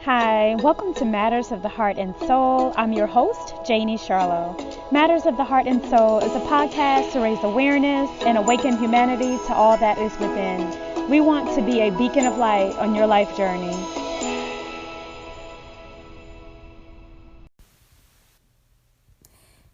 Hi, welcome to Matters of the Heart and Soul. I'm your host, Sherrel Charlot. Matters of the Heart and Soul is a podcast to raise awareness and awaken humanity to all that is within. We want to be a beacon of light on your life journey.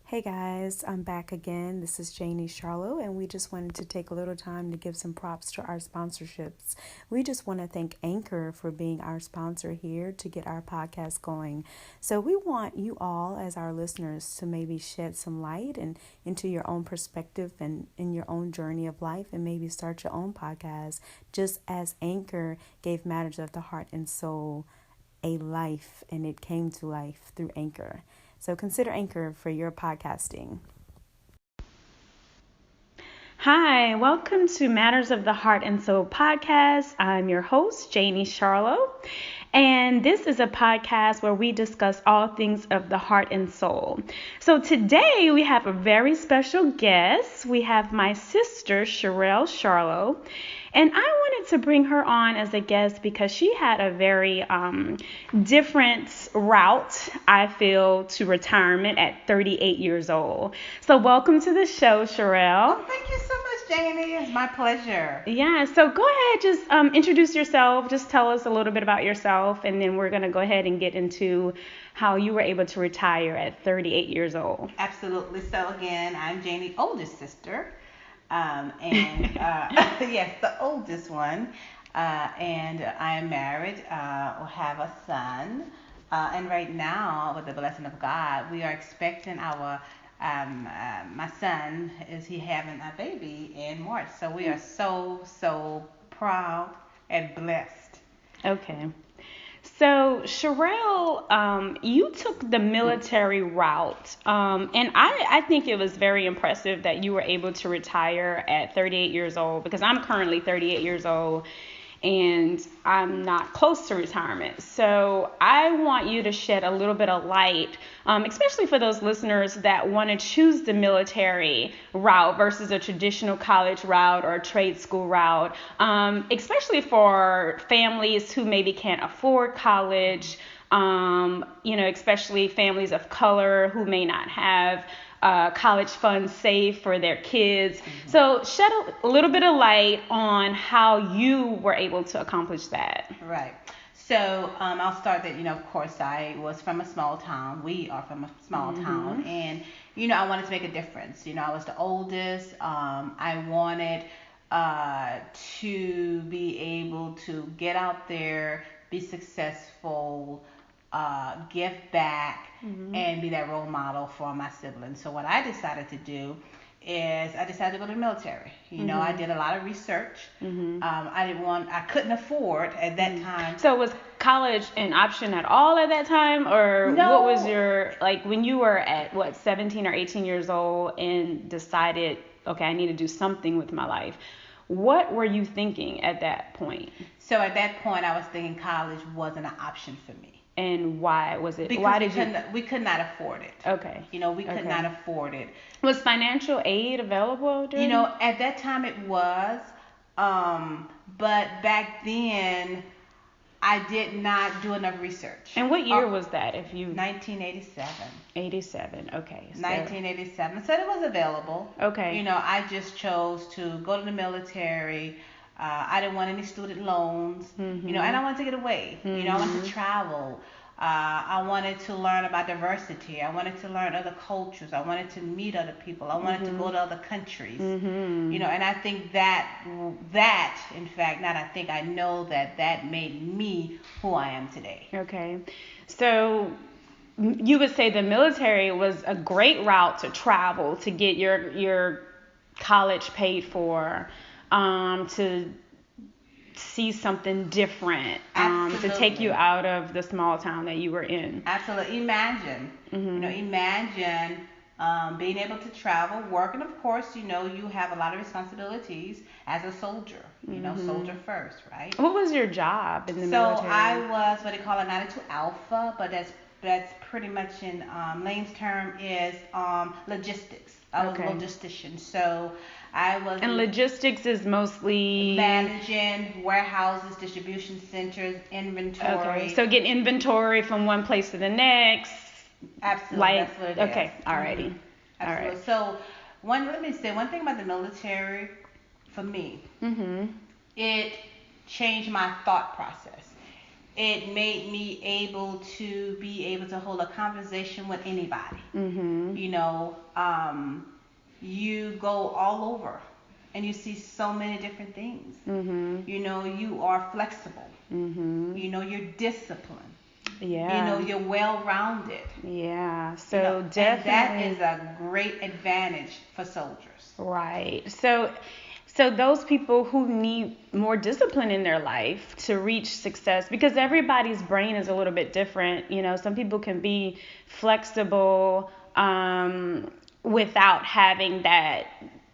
Hey guys, I'm back again. This is Sherrel Charlot, and we just wanted to take a little time to give some props to our sponsorships. We just want to thank Anchor for being our sponsor here to get our podcast going. So we want you all, as our listeners, to maybe shed some light and into your own perspective and in your own journey of life, and maybe start your own podcast, just as Anchor gave Matters of the Heart and Soul a life, and it came to life through Anchor. So consider Anchor for your podcasting. Hi, welcome to Matters of the Heart and Soul podcast. I'm your host, Sherrel Charlot, and this is a podcast where we discuss all things of the heart and soul. So today we have a very special guest. We have my sister, Sherrel Charlot, and I wanted to bring her on as a guest because she had a very different route, I feel, to retirement at 38 years old. So welcome to the show, Sherrel. Oh, thank you so much, Janie. It's my pleasure. Yeah, so go ahead, just introduce yourself. Just tell us a little bit about yourself, and then we're going to go ahead and get into how you were able to retire at 38 years old. Absolutely. So again, I'm Janie's oldest sister. Yes, the oldest one. And I am married, have a son. And right now, with the blessing of God, we are expecting our my son is he having a baby in March. So we are so proud and blessed. Okay. So, Sherrel, you took the military route, and I think it was very impressive that you were able to retire at 38 years old, because I'm currently 38 years old, and I'm not close to retirement. So I want you to shed a little bit of light, especially for those listeners that want to choose the military route versus a traditional college route or a trade school route, especially for families who maybe can't afford college, especially families of color who may not have college funds saved for their kids. Mm-hmm. So shed a little bit of light on how you were able to accomplish that. Right. So I'll start that, of course, I was from a small town. We are from a small mm-hmm. town. And, I wanted to make a difference. I was the oldest. I wanted to be able to get out there, be successful, give back, mm-hmm. and be that role model for my siblings. So what I decided to do is I decided to go to the military. Mm-hmm. I did a lot of research. Mm-hmm. I couldn't afford at that mm-hmm. time. So was college an option at all at that time? Or no. What was your, when you were at 17 or 18 years old and decided, okay, I need to do something with my life, what were you thinking at that point? So at that point I was thinking college wasn't an option for me. And why was it? Because we could not afford it. Okay. We could not afford it. Was financial aid available during? At that time it was, but back then I did not do enough research. And what year was that? 1987. 87. Okay. So. 1987. So it was available. Okay. I just chose to go to the military. I didn't want any student loans, mm-hmm. And I wanted to get away. Mm-hmm. I wanted to travel. I wanted to learn about diversity. I wanted to learn other cultures. I wanted to meet other people. I wanted mm-hmm. to go to other countries. Mm-hmm. And I think that, in fact, I know that made me who I am today. Okay. So you would say the military was a great route to travel, to get your college paid for, to see something different, to take you out of the small town that you were in. Absolutely. Imagine, mm-hmm. Imagine being able to travel, work, and of course, you have a lot of responsibilities as a soldier, mm-hmm. Soldier first, right? What was your job in the military? So I was what they call a 92 Alpha, but that's pretty much in Lane's term is logistics. I was a Okay. logistician. So I was And logistics is mostly managing warehouses, distribution centers, inventory. okay. So get inventory from one place to the next. Absolutely, Like that's what it is. okay, alrighty. Absolutely. All right. So let me say one thing about the military for me. Mhm. It changed my thought process. It made me able to be able to hold a conversation with anybody. Mhm. You know, you go all over and you see so many different things. Mhm. You know, you are flexible. Mhm. You know, you're disciplined. You know, Yeah. you're well-rounded. Yeah. You know, So and that definitely is a great advantage for soldiers. right. So those people who need more discipline in their life to reach success because everybody's brain is a little bit different. You know, some people can be flexible without having that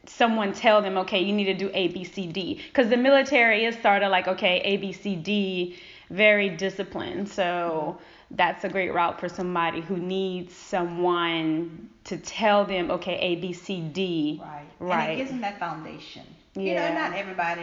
someone tell them, okay, you need to do A, B, C, D. Because the military is sort of like, okay, A, B, C, D, very disciplined. So that's a great route for somebody who needs someone to tell them, okay, A, B, C, D. Right. Right. And it gives them that foundation. Yeah. You know, not everybody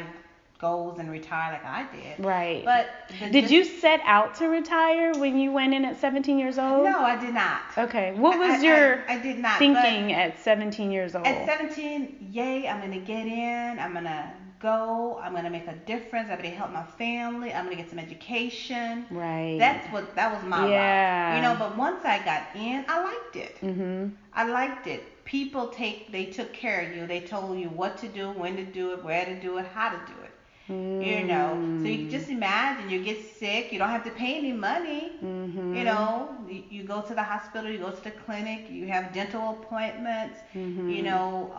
goes and retire like I did. Right. But did you set out to retire when you went in at 17 years old? No, I did not. Okay. What was your I did not, thinking at 17 years old? At 17, yay, I'm going to get in. I'm going to go. I'm going to make a difference. I'm going to help my family. I'm going to get some education. Right. That was my route. You know, but once I got in, I liked it. Mhm. I liked it. People they took care of you. They told you what to do, when to do it, where to do it, how to do it. You know, so you can just imagine you get sick, you don't have to pay any money. Mhm. You know, you go to the hospital, you go to the clinic, you have dental appointments. Mhm. You know,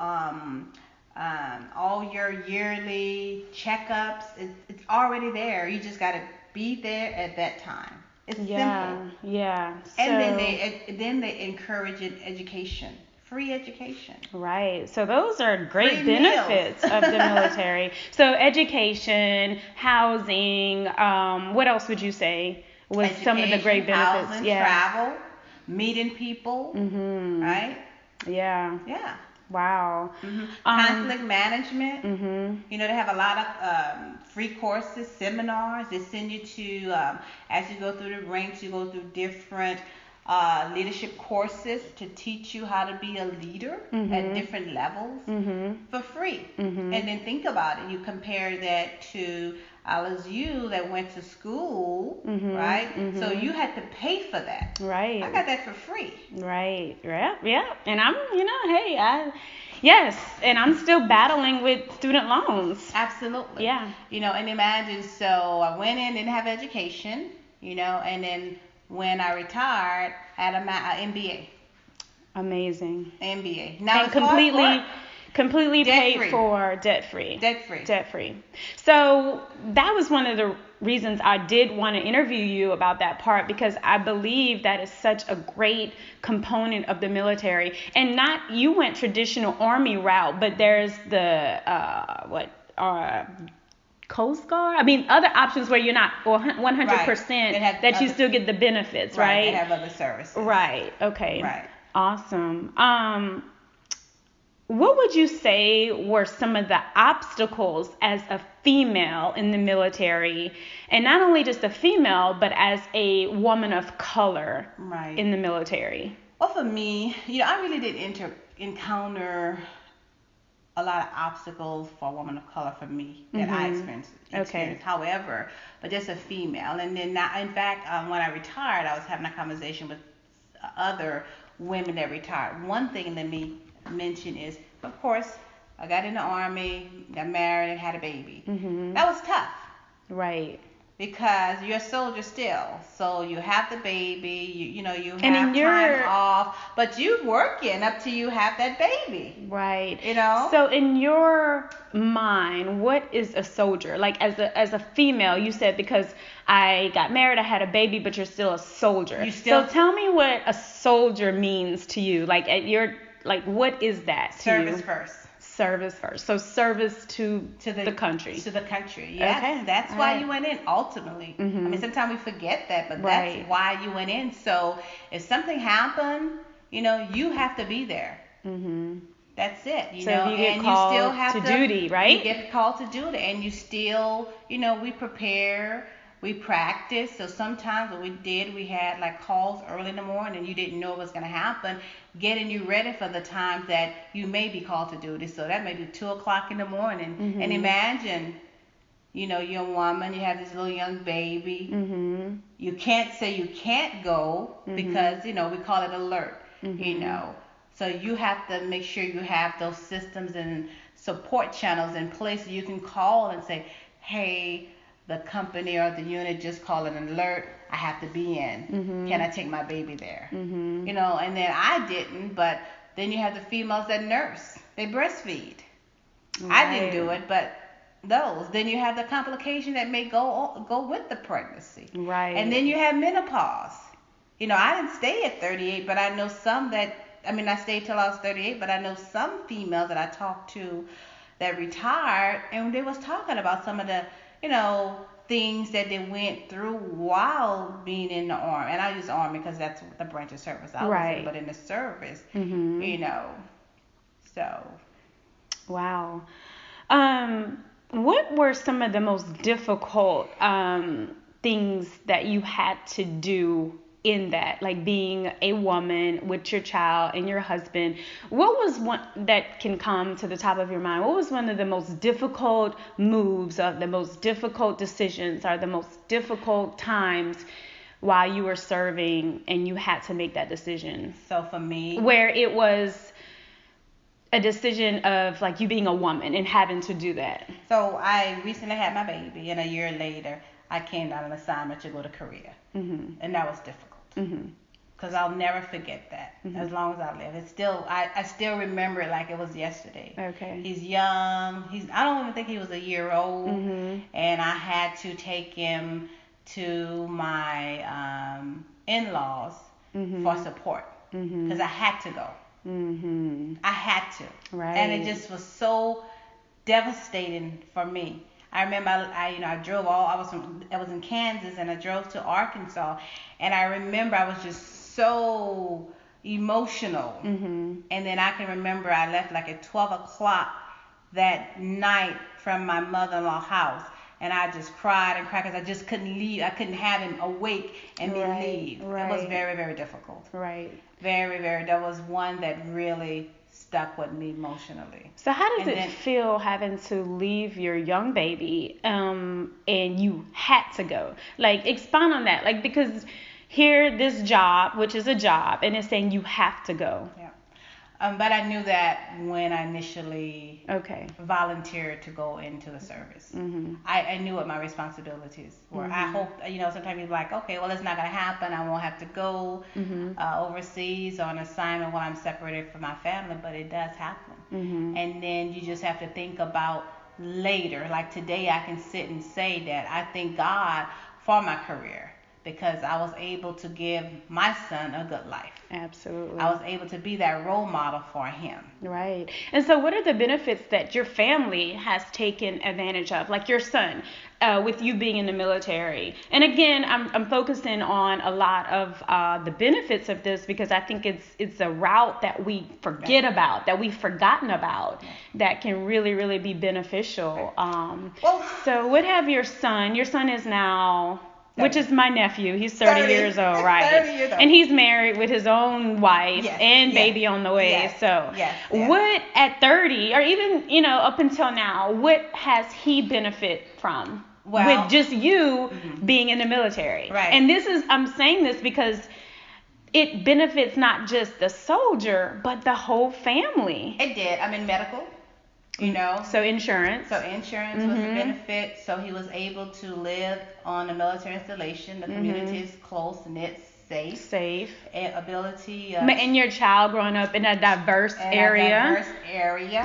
all your yearly checkups, it's already there. You just got to be there at that time. It's simple. Yeah. So, And then they encourage education. Free education. Right. So those are great Free benefits meals. of the military. So education, housing, what else would you say was some of the great benefits? Housing, Yeah. travel, meeting people, Mhm. right? Yeah. Yeah. Wow. Conflict management. Mhm. You know, they have a lot of free courses, seminars. They send you to, as you go through the ranks, you go through different leadership courses to teach you how to be a leader at different levels for free. And then think about it. You compare that to you that went to school, right? So you had to pay for that. Right. I got that for free. Right. Yeah. And I'm, hey, yes, and I'm still battling with student loans. Absolutely. Yeah. You know, and imagine, so I went in, didn't have education, you know, and then when I retired, I had an MBA. Amazing. MBA. Now And it's completely paid Debt-free. for, debt-free. Debt-free. Debt-free. So that was one of the reasons I did want to interview you about that part, because I believe that is such a great component of the military. And you went traditional Army route, but there's the Coast Guard? I mean, other options where you're not 100% that you still get the benefits, right? They have other services. Right. Okay. Right. Awesome. What would you say were some of the obstacles as a female in the military, and not only just a female, but as a woman of color in the military? Well, for me, you know, I really did encounter a lot of obstacles for a woman of color for me that I experienced. Okay. However, but just a female. And then now, in fact, when I retired, I was having a conversation with other women that retired. One thing let me mention is, of course, I got in the Army, got married, and had a baby. That was tough. Right. Because you're a soldier still, so you have the baby, you have time off, but you working up till you have that baby. Right. You know. So in your mind, what is a soldier? Like as a female, you said because I got married, I had a baby, but you're still a soldier. So tell me what a soldier means to you. Like what is that to you? Service first. Service first. So service to the country. To the country, yes. Okay. That's why you went in, ultimately. I mean, sometimes we forget that, but that's why you went in. So if something happened, you have to be there. That's it, you So know, you get and you still called have to to duty, right? You get called to duty, and you still, you know, we prepare, we practice. So sometimes what we did, we had like calls early in the morning, and you didn't know what was going to happen, getting you ready for the times that you may be called to duty. So that may be 2 o'clock in the morning, and imagine, you know, you're a woman, you have this little young baby. You can't say you can't go because, you know, we call it alert, you know. So you have to make sure you have those systems and support channels in place so you can call and say, hey, the company or the unit just called an alert. I have to be in. Can I take my baby there? You know, and then I didn't, but then you have the females that nurse. They breastfeed. I didn't do it, but those. Then you have the complication that may go with the pregnancy. Right. And then you have menopause. You know, I didn't stay at 38, but I know some that, I mean, I stayed till I was 38, but I know some females that I talked to that retired, and they was talking about some of the, you know, things that they went through while being in the Army. And I use Army because that's the branch of service I was in, but in the service, you know, so. Wow. What were some of the most difficult things that you had to do in that, like being a woman with your child and your husband? What was one that can come to the top of your mind? What was one of the most difficult moves, or the most difficult decisions, or the most difficult times while you were serving and you had to make that decision? So for me, where it was a decision of like you being a woman and having to do that. So I recently had my baby, and a year later I came down an assignment to go to Korea, and that was difficult because I'll never forget that as long as I live. It's still, I still remember it like it was yesterday. Okay. He's young. I don't even think he was a year old, and I had to take him to my in-laws for support because I had to go. I had to. Right. And it just was so devastating for me. I remember I drove I was in Kansas, and I drove to Arkansas, and I remember I was just so emotional. And then I can remember I left like at 12 o'clock that night from my mother-in-law's house, and I just cried and cried because I just couldn't leave. I couldn't have him awake and me leave. It was very, very difficult. Right. Very, very. That was one that really stuck with me emotionally. So how does it feel having to leave your young baby and you had to go? Like, expound on that. Like, because here, this job, which is a job, and it's saying you have to go. Yeah. But I knew that when I initially volunteered to go into the service. I knew what my responsibilities were. I hope, you know, sometimes you're like, okay, well, it's not going to happen. I won't have to go overseas on assignment while I'm separated from my family, but it does happen. And then you just have to think about later. Like today, I can sit and say that I thank God for my career, because I was able to give my son a good life. Absolutely. I was able to be that role model for him. Right. And so what are the benefits that your family has taken advantage of, like your son, with you being in the military? And again, I'm focusing on a lot of the benefits of this because I think it's a route that we forget about, that we've forgotten about, that can really, really be beneficial. So what have your son is now... Which is my nephew. He's 30 years old, right? 30 years old. And he's married with his own wife and baby on the way. What at 30, or even, you know, up until now, what has he benefit from with just you being in the military? Right. And I'm saying this because it benefits not just the soldier, but the whole family. It did. I'm in medical. You know, so insurance was a benefit. So he was able to live on a military installation. The community is close knit, safe. Ability. And your child growing up in a diverse area.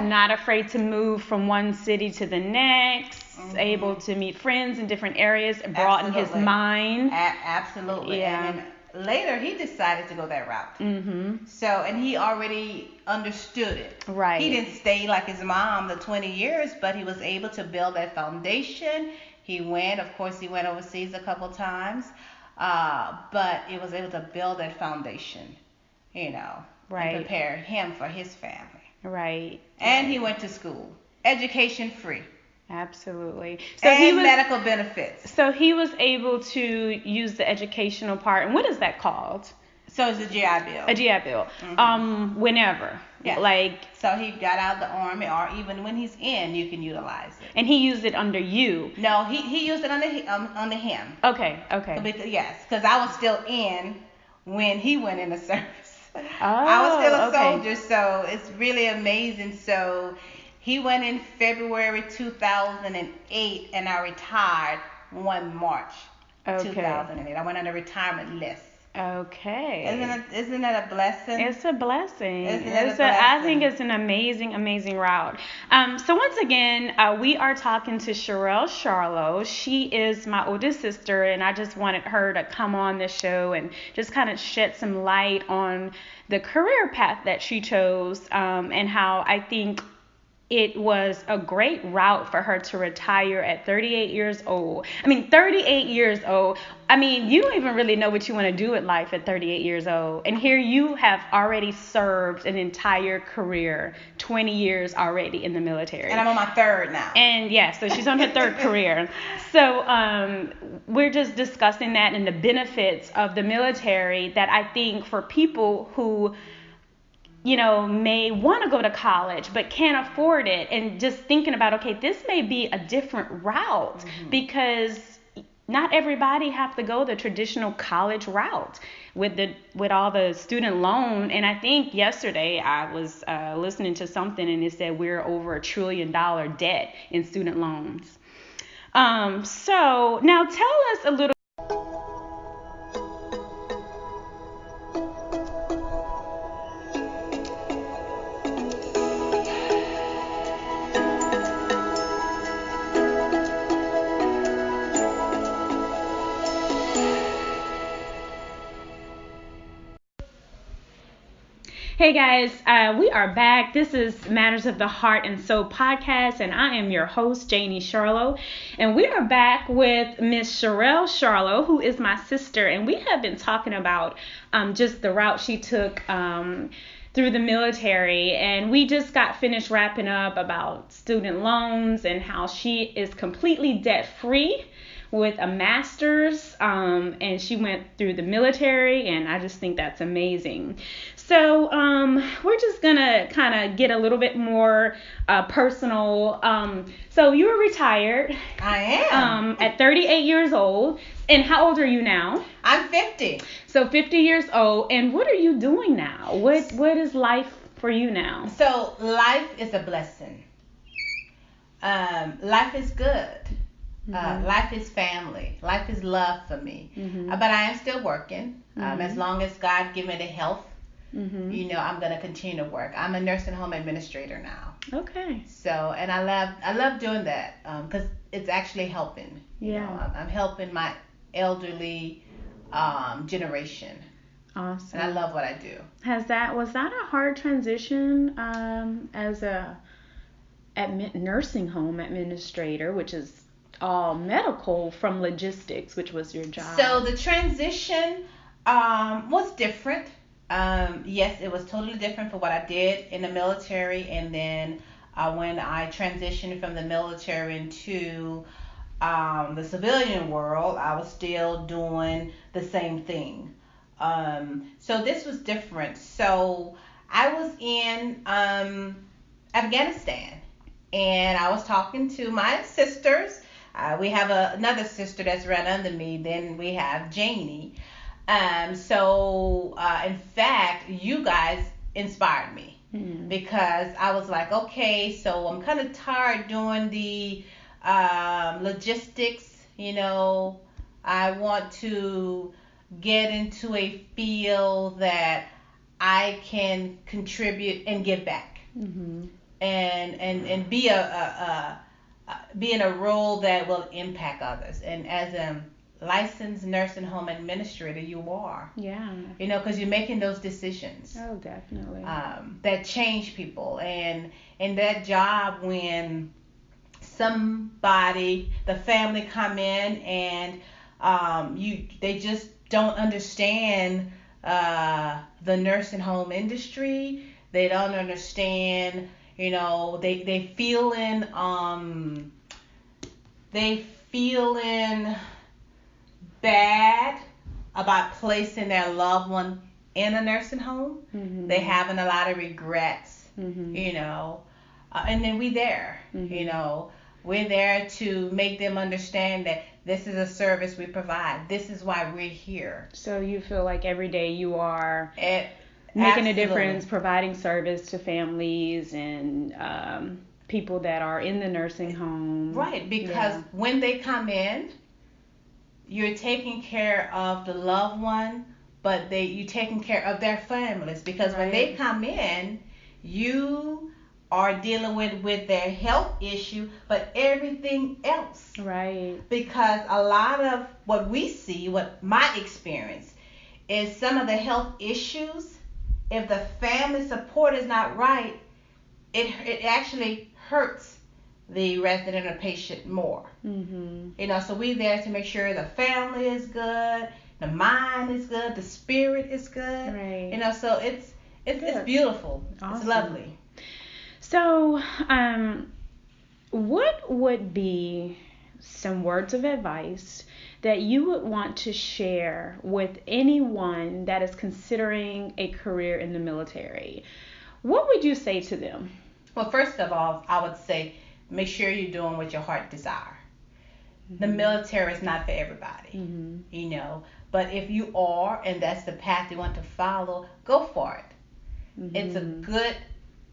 Not afraid to move from one city to the next. Able to meet friends in different areas. Broaden his mind. Absolutely. Yeah. And later he decided to go that route. So, and he already understood it. Right. He didn't stay like his mom the 20 years, but he was able to build that foundation. He went overseas a couple times, but he was able to build that foundation, you know, and prepare him for his family. Right. And Right. he went to school. Education free. Absolutely. And medical benefits. So he was able to use the educational part. And what is that called? So it's a GI Bill. A GI Bill. Whenever. Yeah. Like. So he got out of the Army, or even when he's in, you can utilize it. And he used it under you. No, he used it under him. Okay. Yes, because I was still in when he went in the service. Oh, I was still a soldier, so it's really amazing. So he went in February 2008, and I retired 1 March 2008. I went on the retirement list. Okay. Isn't that a blessing? It's a blessing. I think it's an amazing route. So once again, we are talking to Sherrel Charlot. She is my oldest sister, and I just wanted her to come on the show and just kind of shed some light on the career path that she chose, and how I think it was a great route for her to retire at 38 years old. 38 years old. You don't even really know what you want to do with life at 38 years old. And here you have already served an entire career, 20 years already in the military. And I'm on my third now. And yeah, so she's on her third career. So we're just discussing that and the benefits of the military that I think for people who may want to go to college but can't afford it, and just thinking about, okay, this may be a different route, because not everybody have to go the traditional college route with all the student loan. And I think yesterday I was listening to something, and it said we're over $1 trillion debt in student loans. So now tell us a little. Hey guys, we are back. This is Matters of the Heart and Soul podcast, and I am your host, Janie Charlot. And we are back with Miss Sherrel Charlot, who is my sister, and we have been talking about just the route she took through the military, and we just got finished wrapping up about student loans and how she is completely debt-free with a master's, and she went through the military, and I just think that's amazing. So we're just gonna kind of get a little bit more personal. So you were retired. I am. At 38 years old. And how old are you now? I'm 50. So 50 years old. And what are you doing now? What is life for you now? So life is a blessing. Life is good. Life is family. Life is love for me. But I am still working. As long as God give me the health, I'm gonna continue to work. I'm a nursing home administrator now. Okay. So, and I love doing that because it's actually helping. I'm helping my elderly generation. Awesome. And I love what I do. Was that a hard transition as a nursing home administrator, which is all medical, from logistics, which was your job? So the transition was different. Yes, it was totally different for what I did in the military, and then when I transitioned from the military into the civilian world, I was still doing the same thing. So this was different. So I was in Afghanistan, and I was talking to my sisters. We have another sister that's right under me. Then we have Janie. So in fact, you guys inspired me because I was like, okay, so I'm kind of tired doing the logistics. I want to get into a field that I can contribute and give back, and be in a role that will impact others. And as a licensed nursing home administrator, you are. Yeah. Because you're making those decisions. Oh, definitely. That change people. And in that job, when somebody, the family come in and they just don't understand the nursing home industry, They don't understand. They feeling bad about placing their loved one in a nursing home. Mm-hmm. They having a lot of regrets. Mm-hmm. And then Mm-hmm. we're there to make them understand that this is a service we provide. This is why we're here. So you feel like every day you are making a Absolutely. difference, providing service to families and people that are in the nursing home. Right, because when they come in, you're taking care of the loved one, but you're taking care of their families. Because when they come in, you are dealing with their health issue, but everything else. Right. Because a lot of what we see, what my experience, is some of the health issues, if the family support is not right, it actually hurts the resident or patient more. Mm-hmm. So we're there to make sure the family is good, the mind is good, the spirit is good. Right. So it's beautiful. Awesome. It's lovely. So, what would be some words of advice that you would want to share with anyone that is considering a career in the military? What would you say to them? Well, first of all, I would say make sure you're doing what your heart desires. Mm-hmm. The military is not for everybody, Mm-hmm. But if you are, and that's the path you want to follow, go for it. Mm-hmm. It's a good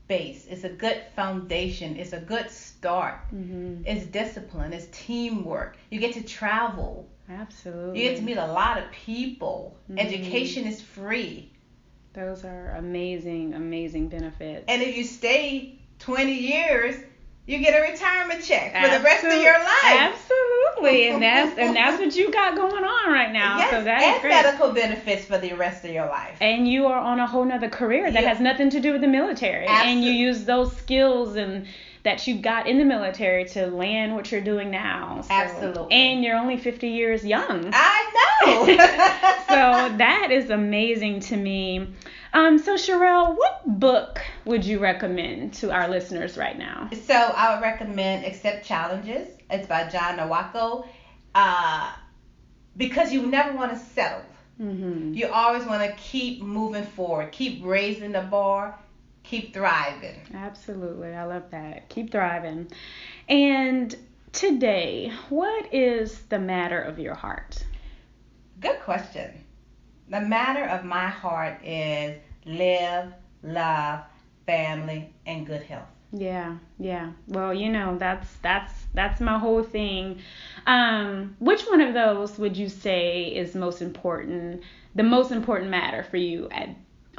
base. It's a good foundation. It's a good start. Mm-hmm. It's discipline. It's teamwork. You get to travel. Absolutely. You get to meet a lot of people. Mm-hmm. Education is free. Those are amazing, amazing benefits. And if you stay 20 years, you get a retirement check for the rest of your life. Absolutely. And that's what you got going on right now. Yes, so that is and great. medical benefits for the rest of your life. And you are on a whole nother career that has nothing to do with the military. Absolutely. And you use those skills and that you got in the military to land what you're doing now. So, absolutely. And you're only 50 years young. I know. So that is amazing to me. So Sherrel, what book would you recommend to our listeners right now? So I would recommend Accept Challenges. It's by John Nawako. Because you never want to settle. Mm-hmm. You always want to keep moving forward, keep raising the bar, keep thriving. Absolutely. I love that. Keep thriving. And today, what is the matter of your heart? Good question. The matter of my heart is live, love, family, and good health. Yeah. Well, that's my whole thing. Which one of those would you say is the most important matter for you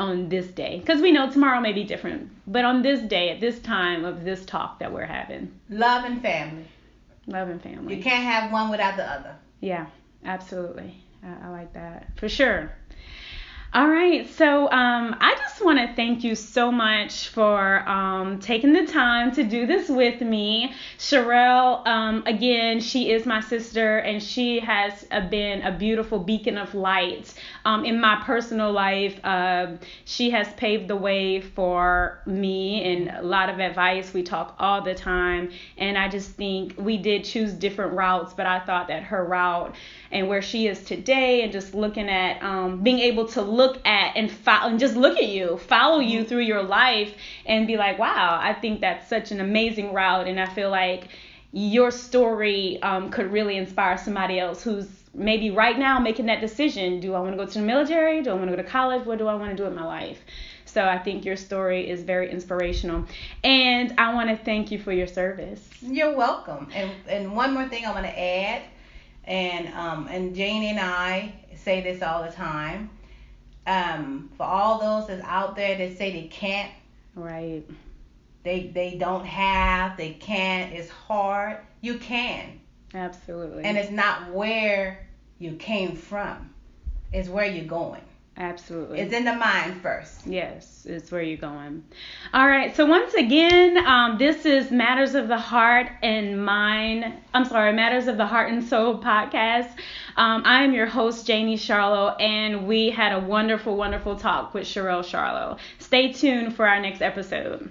on this day? Because we know tomorrow may be different, but on this day, at this time of this talk that we're having. Love and family. Love and family. You can't have one without the other. Yeah, absolutely. I like that for sure. All right, so I just want to thank you so much for taking the time to do this with me. Sherrel, again, she is my sister, and she has been a beautiful beacon of light in my personal life. She has paved the way for me and a lot of advice. We talk all the time, and I just think we did choose different routes, but I thought that her route and where she is today, and just looking at being able to look at and just look at you, follow you through your life and be like, wow, I think that's such an amazing route. And I feel like your story could really inspire somebody else who's maybe right now making that decision. Do I want to go to the military? Do I want to go to college? What do I want to do with my life? So I think your story is very inspirational. And I want to thank you for your service. You're welcome. And one more thing I want to add, and Janie and I say this all the time. For all those that's out there that say they can't, right? They don't have, they can't, it's hard. You can. Absolutely. And it's not where you came from, it's where you're going. Absolutely. It's in the mind first. Yes, it's where you're going. All right. So once again, this is Matters of the Heart and Matters of the Heart and Soul podcast. I am your host, Janie Charlot, and we had a wonderful, wonderful talk with Sherrel Charlot. Stay tuned for our next episode.